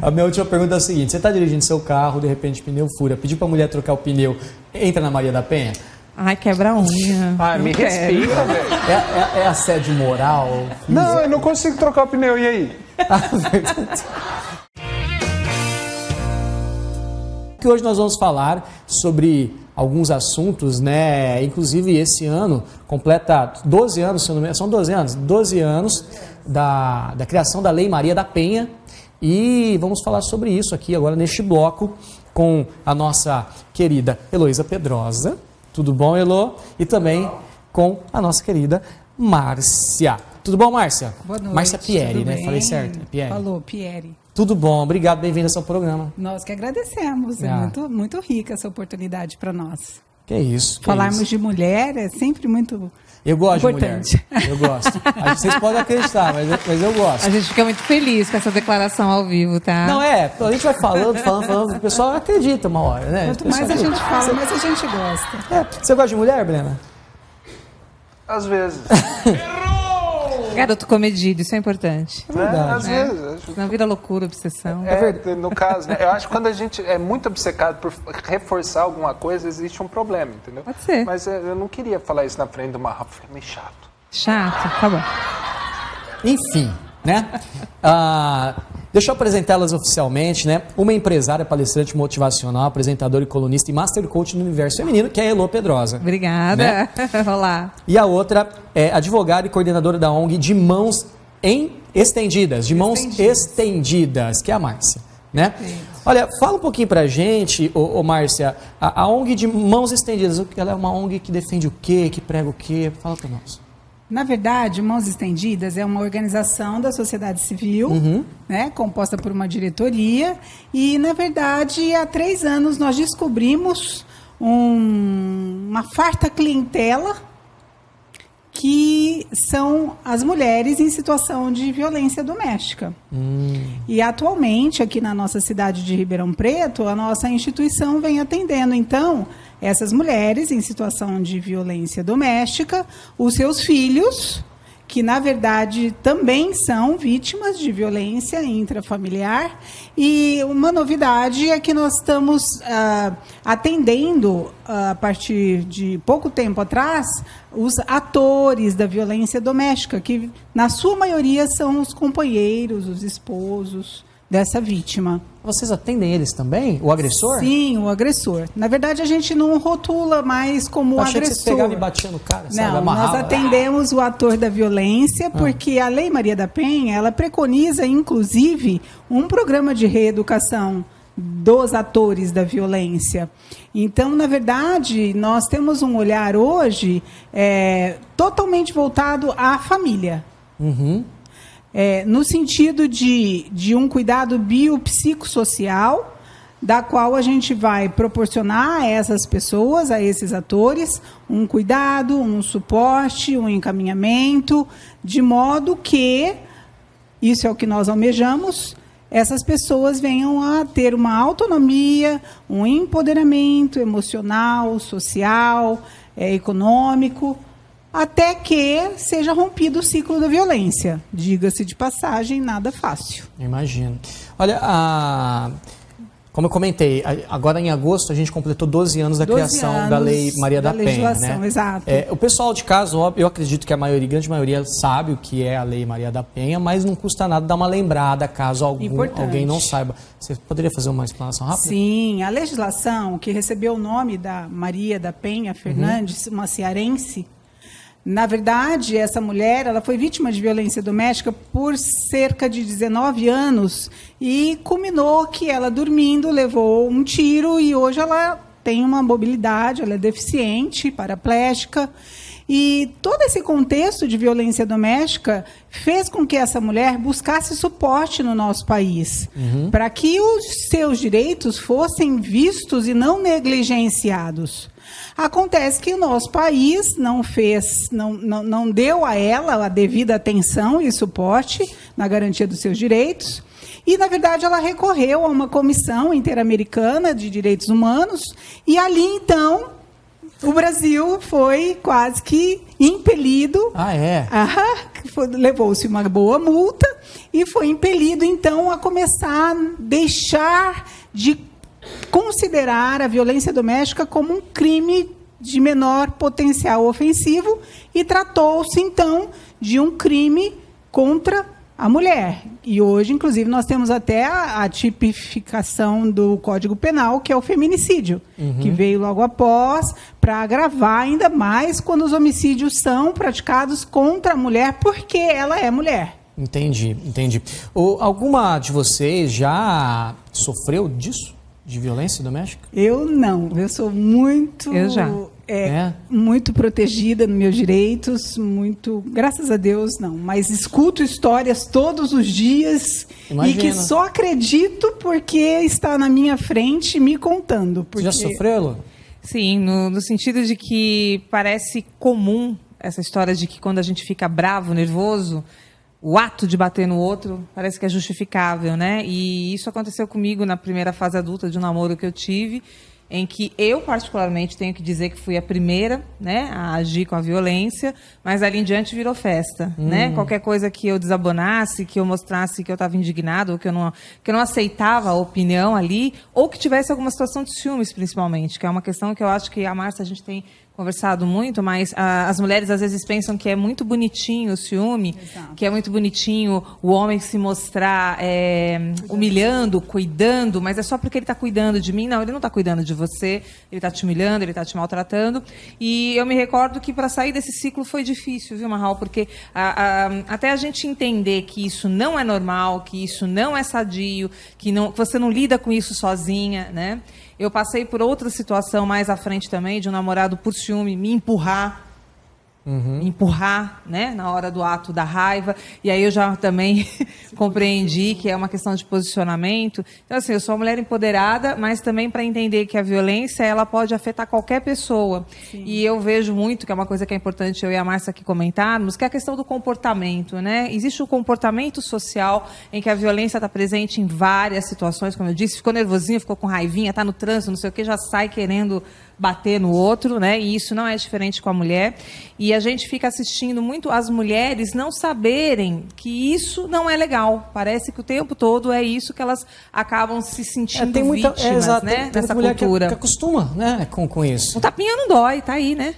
A minha última pergunta é a seguinte: você está dirigindo seu carro, de repente o pneu fura, pediu para a mulher trocar o pneu, entra na Maria da Penha? Ai, quebra a unha. Ai, me respeita, velho. É assédio moral? Não, eu não consigo trocar o pneu, e aí? Que hoje nós vamos falar sobre alguns assuntos, né? Inclusive esse ano completa 12 anos, se eu não me engano, são 12 anos? 12 anos da criação da Lei Maria da Penha, e vamos falar sobre isso aqui agora neste bloco com a nossa querida Heloísa Pedrosa. Tudo bom, Elo? E também com a nossa querida Márcia. Tudo bom, Márcia? Boa noite. Márcia Pieri, tudo né? bem? Falei certo? Pieri. Falou, Pieri. Tudo bom, obrigado, bem-vindo ao seu programa. Nós que agradecemos, é muito rica essa oportunidade para nós. Que isso. Falarmos de mulher é sempre muito eu gosto importante. De mulher. Eu gosto. Vocês podem acreditar, mas eu gosto. A gente fica muito feliz com essa declaração ao vivo, tá? Não, a gente vai falando, o pessoal acredita uma hora, né? Quanto mais a gente fala, mais a gente gosta. Você gosta de mulher, Brena? Às vezes. Garoto comedido, isso é importante. É verdade. Às vezes. Não vira loucura, obsessão. No caso, né? Eu acho que quando a gente é muito obcecado por reforçar alguma coisa, existe um problema, entendeu? Pode ser. Mas eu não queria falar isso na frente de uma Rafa, foi meio chato. Chato, tá bom. Enfim, né? Deixa eu apresentá-las oficialmente, né? Uma empresária, palestrante motivacional, apresentadora e colunista e master coach no universo feminino, que é a Elo Pedrosa. Obrigada. Né? Olá. E a outra é advogada e coordenadora da ONG de Mãos Estendidas, que é a Márcia, né? Olha, fala um pouquinho pra gente, Márcia, a ONG de Mãos Estendidas, ela é uma ONG que defende o quê, que prega o quê? Fala pra nós. Na verdade, Mãos Estendidas é uma organização da sociedade civil, né, composta por uma diretoria, e, na verdade, há 3 anos nós descobrimos uma farta clientela que são as mulheres em situação de violência doméstica. E, atualmente, aqui na nossa cidade de Ribeirão Preto, a nossa instituição vem atendendo, então, essas mulheres em situação de violência doméstica, os seus filhos, que na verdade também são vítimas de violência intrafamiliar. E uma novidade é que nós estamos atendendo, a partir de pouco tempo atrás, os atores da violência doméstica, que na sua maioria são os companheiros, os esposos dessa vítima. Vocês atendem eles também? O agressor? Sim, o agressor. Na verdade, a gente não rotula mais como Achei agressor. Que vocês pegavam e batiam no cara, sabe? Não, amarrava. nós atendemos o ator da violência, porque a Lei Maria da Penha, ela preconiza, inclusive, um programa de reeducação dos atores da violência. Então, na verdade, nós temos um olhar hoje totalmente voltado à família. No sentido de um cuidado biopsicossocial, da qual a gente vai proporcionar a essas pessoas, a esses atores, um cuidado, um suporte, um encaminhamento, de modo que, isso é o que nós almejamos, essas pessoas venham a ter uma autonomia, um empoderamento emocional, social, econômico, até que seja rompido o ciclo da violência. Diga-se de passagem, nada fácil. Imagino. Olha, como eu comentei, agora em agosto a gente completou 12 anos da criação da Lei Maria da Penha, né? Exato. O pessoal de casa, eu acredito que a grande maioria sabe o que é a Lei Maria da Penha, mas não custa nada dar uma lembrada caso alguém não saiba. Você poderia fazer uma explanação rápida? Sim, a legislação que recebeu o nome da Maria da Penha Fernandes, uma cearense. Na verdade, essa mulher, ela foi vítima de violência doméstica por cerca de 19 anos e culminou que ela, dormindo, levou um tiro e hoje ela tem uma mobilidade, ela é deficiente, paraplégica. E todo esse contexto de violência doméstica fez com que essa mulher buscasse suporte no nosso país, para que os seus direitos fossem vistos e não negligenciados. Acontece que o nosso país não deu a ela a devida atenção e suporte na garantia dos seus direitos. E, na verdade, ela recorreu a uma comissão interamericana de direitos humanos e ali, então, o Brasil foi quase que impelido. Ah, é? Levou-se uma boa multa e foi impelido, então, a começar a deixar de considerar a violência doméstica como um crime de menor potencial ofensivo e tratou-se, então, de um crime contra a mulher. E hoje, inclusive, nós temos até a tipificação do Código Penal, que é o feminicídio, que veio logo após, para agravar ainda mais quando os homicídios são praticados contra a mulher, porque ela é mulher. Entendi. Alguma de vocês já sofreu disso? De violência doméstica? Eu não. Eu sou muito... Eu já. Muito protegida nos meus direitos, graças a Deus, não. Mas escuto histórias todos os dias. Imagina. E que só acredito porque está na minha frente me contando. Porque... Você já sofreu, Lu? Sim, no sentido de que parece comum essa história de que quando a gente fica bravo, nervoso, o ato de bater no outro parece que é justificável, né? E isso aconteceu comigo na primeira fase adulta de um namoro que eu tive, em que eu, particularmente, tenho que dizer que fui a primeira, né, a agir com a violência, mas ali em diante virou festa, né? Qualquer coisa que eu desabonasse, que eu mostrasse que eu estava indignado, ou que eu não aceitava a opinião ali, ou que tivesse alguma situação de ciúmes, principalmente, que é uma questão que eu acho que a Márcia, a gente tem conversado muito, mas as mulheres às vezes pensam que é muito bonitinho o ciúme, Exato. que é muito bonitinho o homem se mostrar humilhando, cuidando, mas é só porque ele está cuidando de mim. Não, ele não está cuidando de você, ele está te humilhando, ele está te maltratando. E eu me recordo que para sair desse ciclo foi difícil, viu, Marral? Porque até a gente entender que isso não é normal, que isso não é sadio, que você não lida com isso sozinha, né? Eu passei por outra situação mais à frente também, de um namorado por ciúme me empurrar, né, na hora do ato da raiva. E aí eu já também compreendi que é uma questão de posicionamento. Então, assim, eu sou uma mulher empoderada, mas também para entender que a violência ela pode afetar qualquer pessoa. Sim. E eu vejo muito, que é uma coisa que é importante eu e a Márcia aqui comentarmos, que é a questão do comportamento, né? Existe o comportamento social em que a violência está presente em várias situações, como eu disse, ficou nervosinho, ficou com raivinha, está no trânsito, não sei o que, já sai querendo bater no outro, né? E isso não é diferente com a mulher. E a gente fica assistindo muito as mulheres não saberem que isso não é legal. Parece que o tempo todo é isso que elas acabam se sentindo vítimas, né? Nessa cultura. Que acostuma, né, com isso. Um tapinha não dói, tá aí, né?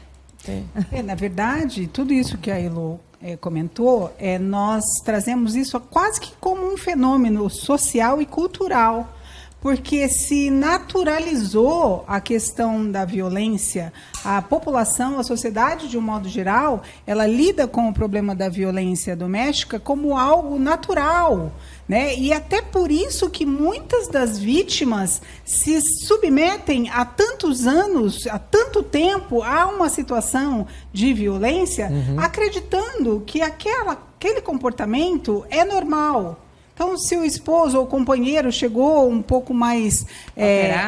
Na verdade, tudo isso que a Elo comentou, nós trazemos isso quase que como um fenômeno social e cultural. Porque se naturalizou a questão da violência, a população, a sociedade de um modo geral, ela lida com o problema da violência doméstica como algo natural, né? E até por isso que muitas das vítimas se submetem há tantos anos, há tanto tempo, a uma situação de violência, acreditando que aquele comportamento é normal. Então, se o esposo ou o companheiro chegou um pouco mais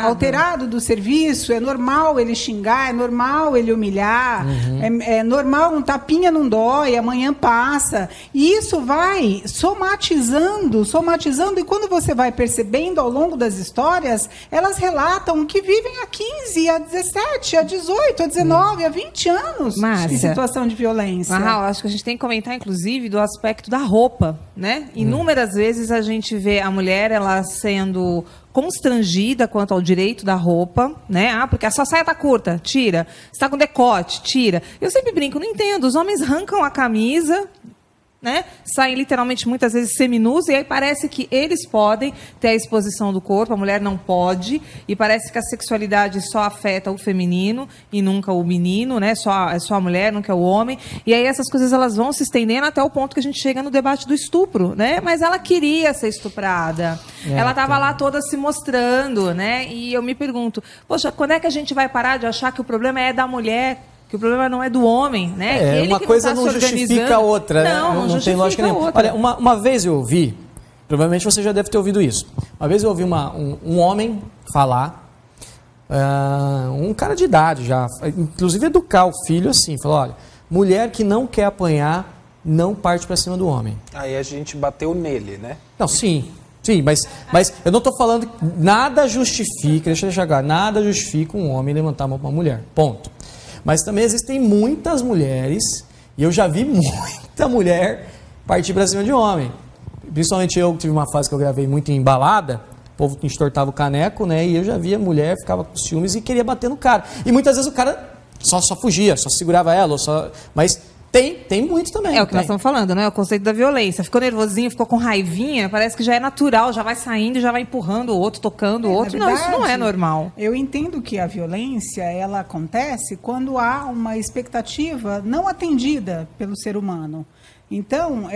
alterado do serviço, é normal ele xingar, é normal ele humilhar, é normal, um tapinha não dói, amanhã passa. E isso vai somatizando, e quando você vai percebendo ao longo das histórias, elas relatam que vivem há 15, há 17, há 18, há 19, há 20 anos em situação de violência. Acho que a gente tem que comentar, inclusive, do aspecto da roupa, né? Inúmeras vezes a gente vê a mulher ela sendo constrangida quanto ao direito da roupa, né? Porque a sua saia tá curta, tira. Você está com decote, tira. Eu sempre brinco, não entendo. Os homens arrancam a camisa, né? Saem literalmente muitas vezes seminus e aí parece que eles podem ter a exposição do corpo, a mulher não pode, e parece que a sexualidade só afeta o feminino e nunca o menino, né? É só a mulher, nunca é o homem. E aí essas coisas elas vão se estendendo até o ponto que a gente chega no debate do estupro, né? Mas ela queria ser estuprada. Ela estava lá toda se mostrando, né? E eu me pergunto, poxa, quando é que a gente vai parar de achar que o problema é da mulher? Que o problema não é do homem, né? Uma coisa não justifica a outra, né? Não tem lógica nenhuma. Olha, uma vez eu ouvi, provavelmente você já deve ter ouvido isso. Uma vez eu ouvi um homem falar, um cara de idade já, inclusive educar o filho assim, falou, olha, mulher que não quer apanhar, não parte para cima do homem. Aí a gente bateu nele, né? Não, sim, mas eu não estou falando, nada justifica, deixa eu deixar claro, nada justifica um homem levantar a mão para uma mulher, ponto. Mas também existem muitas mulheres E eu já vi muita mulher partir para cima de homem. Principalmente eu, que tive uma fase que eu gravei muito em balada, o povo entortava o caneco, né? E eu já via a mulher, ficava com ciúmes e queria bater no cara. E muitas vezes o cara só fugia, só segurava ela, mas tem muito também. É o que nós estamos falando, né? O conceito da violência. Ficou nervosinho, ficou com raivinha, parece que já é natural, já vai saindo, já vai empurrando o outro, tocando o outro. Não, isso não é normal. Eu entendo que a violência, ela acontece quando há uma expectativa não atendida pelo ser humano. Então,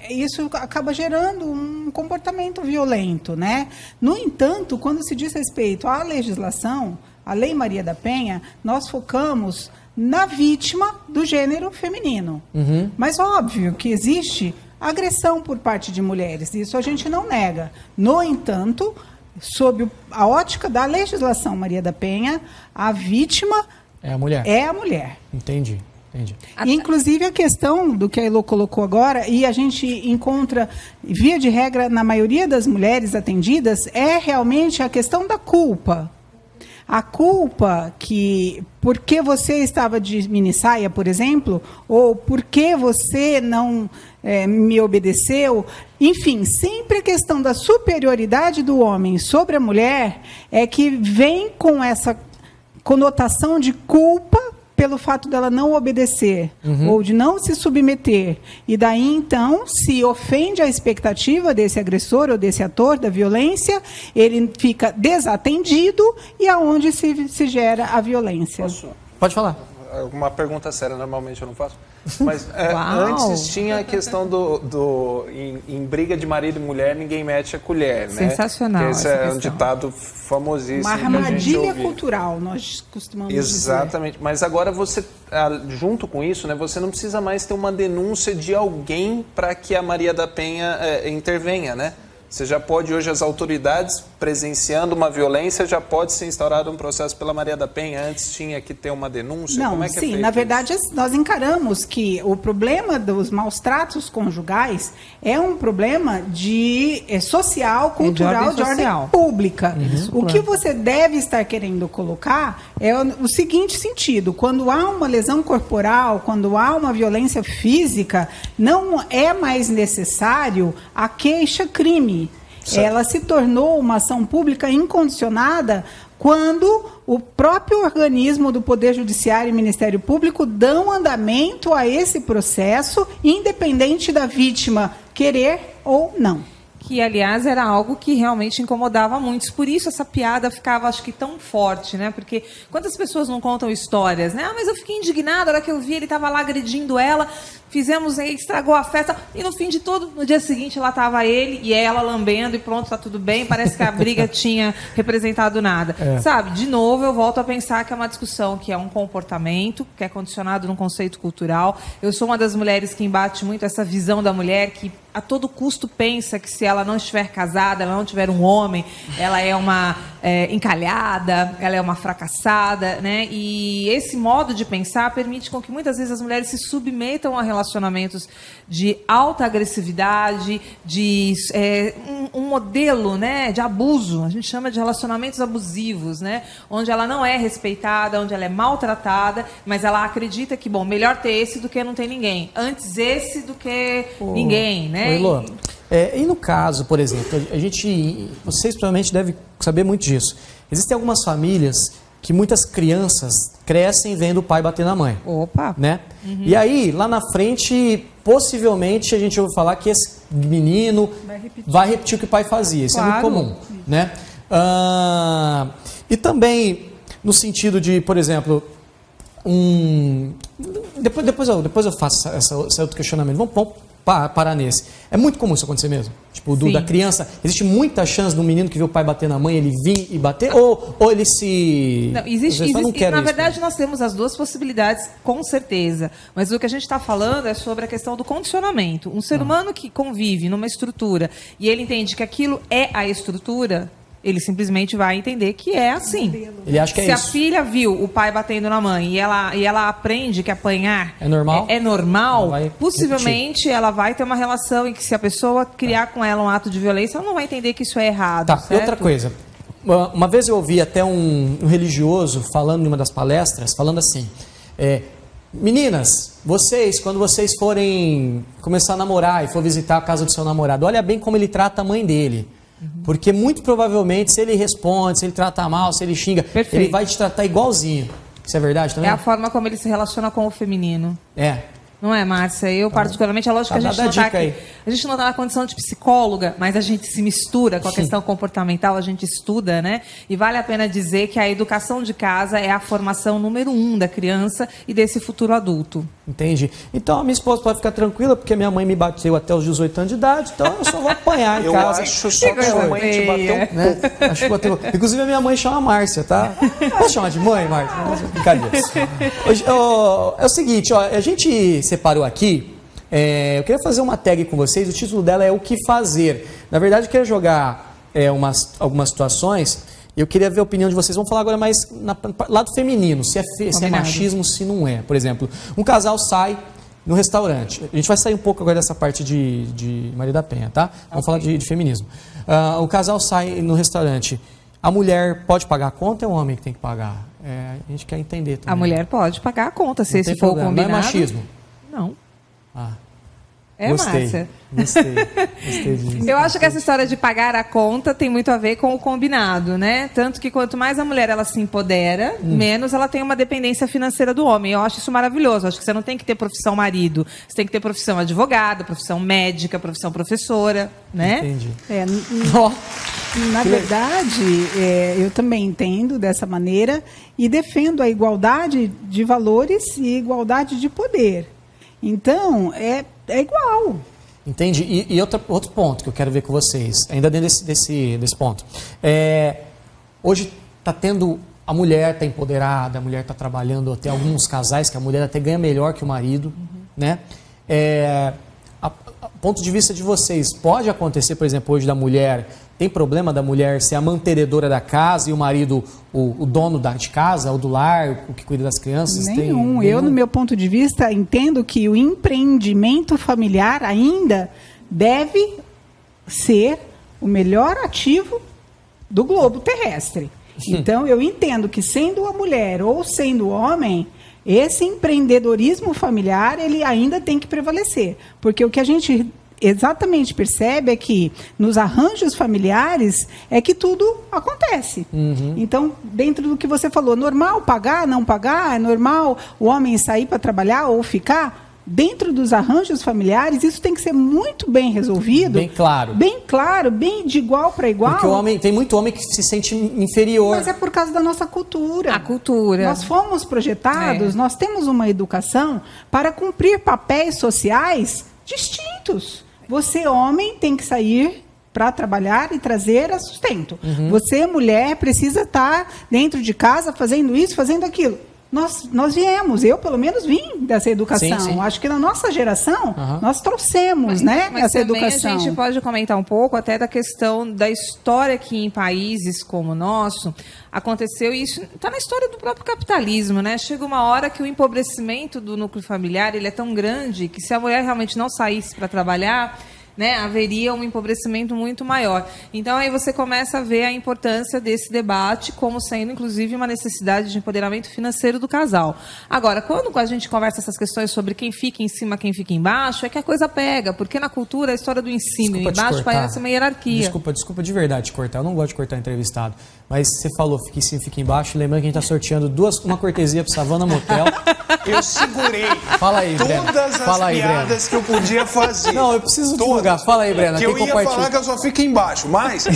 isso acaba gerando um comportamento violento, né? No entanto, quando se diz respeito à legislação, a Lei Maria da Penha, nós focamos na vítima do gênero feminino. Uhum. Mas óbvio que existe agressão por parte de mulheres, isso a gente não nega. No entanto, sob a ótica da legislação Maria da Penha, a vítima é a mulher. É a mulher. Entendi. E, inclusive, a questão do que a Elô colocou agora, e a gente encontra, via de regra, na maioria das mulheres atendidas, é realmente a questão da culpa. A culpa que, porque você estava de minissaia, por exemplo, ou porque você não me obedeceu, enfim, sempre a questão da superioridade do homem sobre a mulher é que vem com essa conotação de culpa pelo fato dela não obedecer, ou de não se submeter. E daí, então, se ofende a expectativa desse agressor ou desse ator da violência, ele fica desatendido e aonde se gera a violência. Pode falar. Uma pergunta séria, normalmente eu não faço. Mas antes tinha a questão em briga de marido e mulher, ninguém mete a colher, né? Sensacional. Esse é um ditado famosíssimo. Uma armadilha cultural, nós costumamos dizer. Exatamente. Mas agora você, junto com isso, né, você não precisa mais ter uma denúncia de alguém para que a Maria da Penha intervenha, né? Você já pode, hoje, as autoridades presenciando uma violência, já pode ser instaurado um processo pela Maria da Penha. Antes tinha que ter uma denúncia? Não, como é que sim, é feito na verdade, isso? nós encaramos que o problema dos maus tratos conjugais é um problema social, cultural, de ordem pública. O que você deve estar querendo colocar é o seguinte sentido: quando há uma lesão corporal, quando há uma violência física, não é mais necessário a queixa-crime. Ela se tornou uma ação pública incondicionada quando o próprio organismo do Poder Judiciário e Ministério Público dão andamento a esse processo, independente da vítima querer ou não. Que, aliás, era algo que realmente incomodava muitos. Por isso essa piada ficava, acho que, tão forte, né? Porque quantas pessoas não contam histórias, né? Ah, mas eu fiquei indignada, a hora que eu vi ele estava lá agredindo ela, fizemos, estragou a festa, e no fim de tudo, no dia seguinte, lá estava ele e ela lambendo e pronto, tá tudo bem, parece que a briga tinha representado nada. Sabe, de novo, eu volto a pensar que é uma discussão que é um comportamento, que é condicionado num conceito cultural. Eu sou uma das mulheres que embate muito essa visão da mulher que a todo custo pensa que se ela não estiver casada, ela não tiver um homem, ela é uma encalhada, ela é uma fracassada, né? E esse modo de pensar permite com que muitas vezes as mulheres se submetam a relacionamentos de alta agressividade, de um modelo, né, de abuso. A gente chama de relacionamentos abusivos, né? Onde ela não é respeitada, onde ela é maltratada, mas ela acredita que, bom, melhor ter esse do que não ter ninguém. Antes esse do que ninguém, né? Oi, Lô. E no caso, por exemplo, vocês provavelmente devem saber muito disso. Existem algumas famílias que muitas crianças crescem vendo o pai bater na mãe. Opa! Né? E aí, lá na frente, possivelmente, a gente ouve falar que esse menino vai repetir o que o pai fazia. Isso é muito comum. Né? E também, no sentido de, por exemplo, depois eu faço esse outro questionamento. Vamos parar nesse. É muito comum isso acontecer mesmo? Tipo, da criança, existe muita chance do menino que vê o pai bater na mãe, ele vir e bater? Ou ele se... Não, existe na verdade, nós temos as duas possibilidades, com certeza. Mas o que a gente está falando é sobre a questão do condicionamento. Um ser humano que convive numa estrutura e ele entende que aquilo é a estrutura, ele simplesmente vai entender que é assim. Ele acha que é Se isso. a filha viu o pai batendo na mãe e ela aprende que apanhar é normal, possivelmente ela vai ter uma relação em que, se a pessoa criar com ela um ato de violência, ela não vai entender que isso é errado. Tá, certo? outra coisa. Uma vez eu ouvi até um religioso falando em uma das palestras, falando assim, Meninas, vocês, quando vocês forem começar a namorar e for visitar a casa do seu namorado, olha bem como ele trata a mãe dele. Porque muito provavelmente, se ele responde, se ele trata mal, se ele xinga, Perfeito. ele vai te tratar igualzinho. Isso é verdade também? É a forma como ele se relaciona com o feminino. É. Não é, Márcia? Eu, particularmente, é lógico que a gente não está aqui. A gente não está na condição de psicóloga, mas a gente se mistura com a questão comportamental, a gente estuda, né? E vale a pena dizer que a educação de casa é a formação número 1 da criança e desse futuro adulto. Entendi. Então a minha esposa pode ficar tranquila, porque minha mãe me bateu até os 18 anos de idade, então eu só vou apanhar em casa. Eu acho só que a mãe te bateu um pouco. Acho que bateu. Inclusive a minha mãe chama Márcia, tá? Posso chamar de mãe, Márcia? Brincadeira. É o seguinte, ó, a gente separou aqui, eu queria fazer uma tag com vocês, o título dela é O Que Fazer. Na verdade eu queria jogar algumas situações. Eu queria ver a opinião de vocês. Vamos falar agora mais lado feminino, se é machismo, se não é. Por exemplo, um casal sai no restaurante. A gente vai sair um pouco agora dessa parte de Maria da Penha, tá? Vamos falar de feminismo. O casal sai no restaurante. A mulher pode pagar a conta ou é o homem que tem que pagar? A gente quer entender também. A mulher pode pagar a conta, se esse for o combinado. Não é machismo? Não. Ah. Márcia. Gostei disso. Eu acho que essa história de pagar a conta tem muito a ver com o combinado, né? Tanto que quanto mais a mulher ela se empodera, menos ela tem uma dependência financeira do homem. Eu acho isso maravilhoso. Eu acho que você não tem que ter profissão marido. Você tem que ter profissão advogada, profissão médica, profissão professora, né? Entendi. Na verdade, eu também entendo dessa maneira e defendo a igualdade de valores e igualdade de poder. Então, é igual. Entendi. E outro ponto que eu quero ver com vocês, ainda dentro desse ponto. Hoje está tendo... A mulher está empoderada, a mulher está trabalhando, até alguns casais que a mulher até ganha melhor que o marido, né? Ponto de vista de vocês, pode acontecer, por exemplo, hoje da mulher, tem problema da mulher ser a mantenedora da casa e o marido o dono de casa, ou do lar, o que cuida das crianças? Nenhum. Eu, no meu ponto de vista, entendo que o empreendimento familiar ainda deve ser o melhor ativo do globo terrestre. Então, eu entendo que sendo a mulher ou sendo o homem, esse empreendedorismo familiar, ele ainda tem que prevalecer. Porque o que a gente exatamente percebe é que nos arranjos familiares é que tudo acontece. Então, dentro do que você falou, é normal pagar, não pagar, é normal o homem sair para trabalhar ou ficar. Dentro dos arranjos familiares, isso tem que ser muito bem resolvido. Bem claro. Bem claro, bem de igual para igual. Porque tem muito homem que se sente inferior. Mas é por causa da nossa cultura. A cultura. Nós fomos projetados, nós temos uma educação para cumprir papéis sociais distintos. Você, homem, tem que sair para trabalhar e trazer a sustento. Você, mulher, precisa estar dentro de casa fazendo isso, fazendo aquilo. Nós viemos, eu pelo menos vim dessa educação. Sim. Acho que na nossa geração, nós trouxemos essa educação. A gente pode comentar um pouco até da questão da história que em países como o nosso aconteceu, e isso está na história do próprio capitalismo, né? Chega uma hora que o empobrecimento do núcleo familiar ele é tão grande que se a mulher realmente não saísse para trabalhar, né, haveria um empobrecimento muito maior. Então, aí você começa a ver a importância desse debate como sendo, inclusive, uma necessidade de empoderamento financeiro do casal. Agora, quando a gente conversa essas questões sobre quem fica em cima, quem fica embaixo, é que a coisa pega, porque na cultura a história do em cima e embaixo parece uma hierarquia. Desculpa de verdade te cortar, eu não gosto de cortar entrevistado, mas você falou fica em cima, fica embaixo, lembrando que a gente está sorteando uma cortesia para o Savana Motel. Eu segurei Fala aí, todas as piadas que eu podia fazer. Não, eu preciso divulgar. Fala aí, Breno. Que eu ia falar que eu só fico embaixo, mas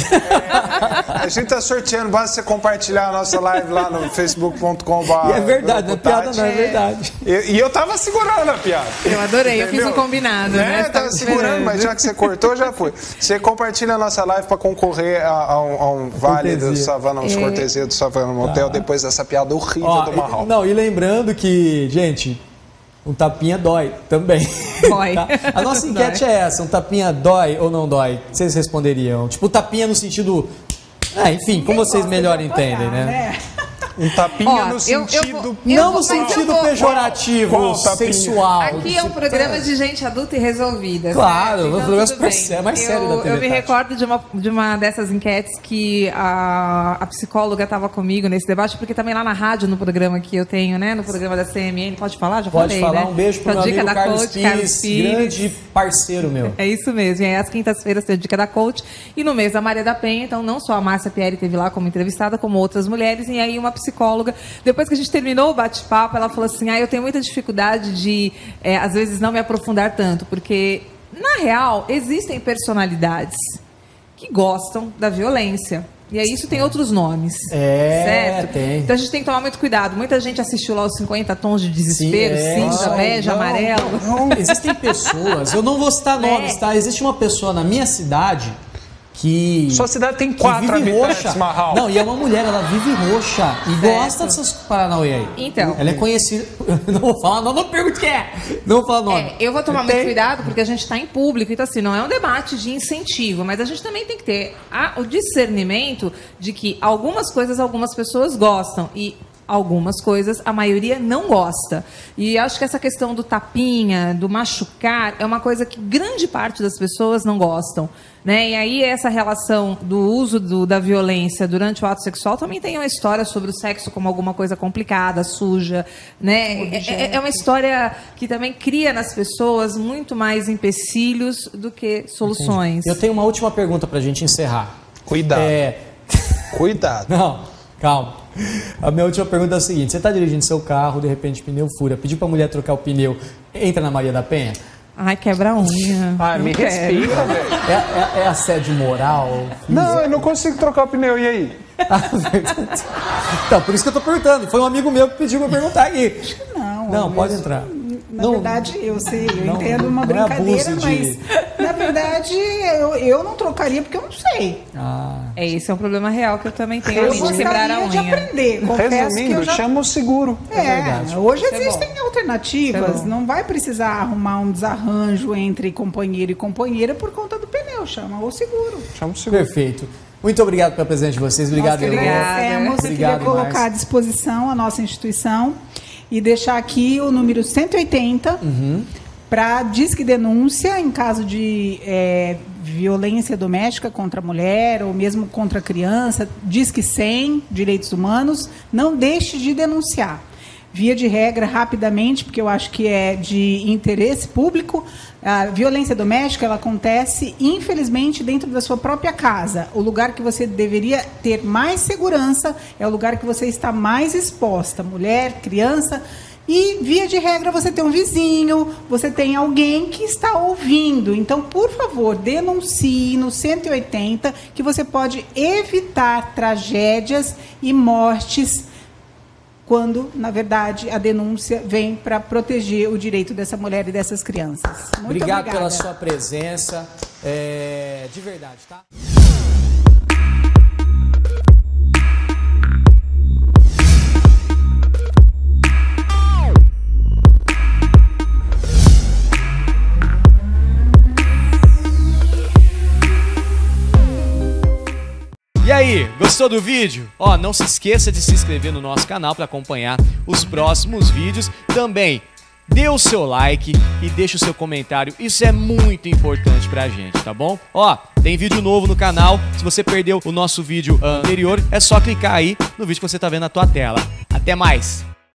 a gente está sorteando, basta você compartilhar a nossa live lá no facebook.com/. É verdade, não é piada não, é verdade. E eu tava segurando a piada. Eu adorei, entendeu? Eu fiz um combinado, né? Tava segurando, mas já que você cortou, já foi. Você compartilha a nossa live para concorrer a um vale do Savana, uns cortesia do Savana Motel, depois dessa piada horrível do Marral. Não, e lembrando que, gente, um tapinha dói também. Dói. Tá? A nossa enquete é essa, um tapinha dói ou não dói? Vocês responderiam? Tipo, tapinha no sentido... enfim, como vocês melhor entendem, né? Um tapinha Ó, no sentido... Não no sentido pejorativo, Qual tapinha? sexual. Aqui é um programa de gente adulta e resolvida. Claro, certo? um programa tudo bem. é mais sério da TV Eu me Tati. recordo de uma dessas enquetes que a psicóloga estava comigo nesse debate, porque também lá na rádio, no programa que eu tenho, né? No programa da CMN, pode falar? Já Pode falei, falar, né? um beijo pro Então, meu dica amigo da Carlos coach, Carlos Pires, grande parceiro meu. É isso mesmo. E aí, às quintas-feiras tem a Dica da Coach. E no mês da Maria da Penha, então, não só a Márcia Pierre esteve lá como entrevistada, como outras mulheres. E aí, uma psicóloga, depois que a gente terminou o bate-papo, ela falou assim, eu tenho muita dificuldade de, às vezes, não me aprofundar tanto. Porque, na real, existem personalidades que gostam da violência. E aí isso tem outros nomes. Certo? Tem. Então a gente tem que tomar muito cuidado. Muita gente assistiu lá os 50 tons de desespero, cinza, bege, amarelo. Não, existem pessoas, eu não vou citar nomes, tá? Existe uma pessoa na minha cidade que... Sua cidade tem que 4 vive habitantes, roxa. Marral. Não, e é uma mulher, ela vive roxa e gosta dessas paranauê aí. Então. Ela é conhecida... Não vou falar, não pergunte quem é. Não vou falar nome. Eu vou tomar muito cuidado porque a gente está em público, então assim, não é um debate de incentivo, mas a gente também tem que ter o discernimento de que algumas coisas algumas pessoas gostam e algumas coisas a maioria não gosta. E acho que essa questão do tapinha, do machucar, é uma coisa que grande parte das pessoas não gostam. Né? E aí essa relação do uso da violência durante o ato sexual também tem uma história sobre o sexo como alguma coisa complicada, suja. Né? É uma história que também cria nas pessoas muito mais empecilhos do que soluções. Eu tenho uma última pergunta pra gente encerrar. Cuidado. Cuidado. Não, calma. A minha última pergunta é a seguinte: você está dirigindo seu carro, de repente pneu fura, pediu para a mulher trocar o pneu, entra na Maria da Penha? Ai, quebra a unha. Me respeita, velho. É assédio moral? Não, eu não consigo trocar o pneu, e aí? Então, por isso que eu tô perguntando. Foi um amigo meu que pediu para perguntar aqui. Não, pode entrar. Na verdade, eu entendo uma brincadeira, mas na verdade eu não trocaria porque eu não sei. Esse é um problema real que eu também tenho. Eu além de quebrar a gostaria de unha. aprender. Confesso Resumindo, que eu já... chama o seguro. verdade. Hoje Isso é existem bom. alternativas. Isso é bom. Não vai precisar arrumar um desarranjo entre companheiro e companheira por conta do pneu. Chama o seguro. Chama o seguro. Perfeito. Muito obrigado pela presença de vocês. Obrigado, Nós que Elô. agradecemos. Eu Obrigado queria colocar demais. à disposição a nossa instituição e deixar aqui o número 180 para disque denúncia em caso de violência doméstica contra a mulher ou mesmo contra a criança. Disque 100, Direitos Humanos. Não deixe de denunciar. Via de regra, rapidamente, porque eu acho que é de interesse público, a violência doméstica ela acontece, infelizmente, dentro da sua própria casa. O lugar que você deveria ter mais segurança é o lugar que você está mais exposta. Mulher, criança. E, via de regra, você tem um vizinho, você tem alguém que está ouvindo. Então, por favor, denuncie no 180 que você pode evitar tragédias e mortes quando, na verdade, a denúncia vem para proteger o direito dessa mulher e dessas crianças. Muito Obrigado obrigada. pela sua presença. De verdade, tá? E aí, gostou do vídeo? Ó, não se esqueça de se inscrever no nosso canal para acompanhar os próximos vídeos. Também dê o seu like e deixe o seu comentário. Isso é muito importante pra gente, tá bom? Ó, tem vídeo novo no canal. Se você perdeu o nosso vídeo anterior, é só clicar aí no vídeo que você tá vendo na tua tela. Até mais!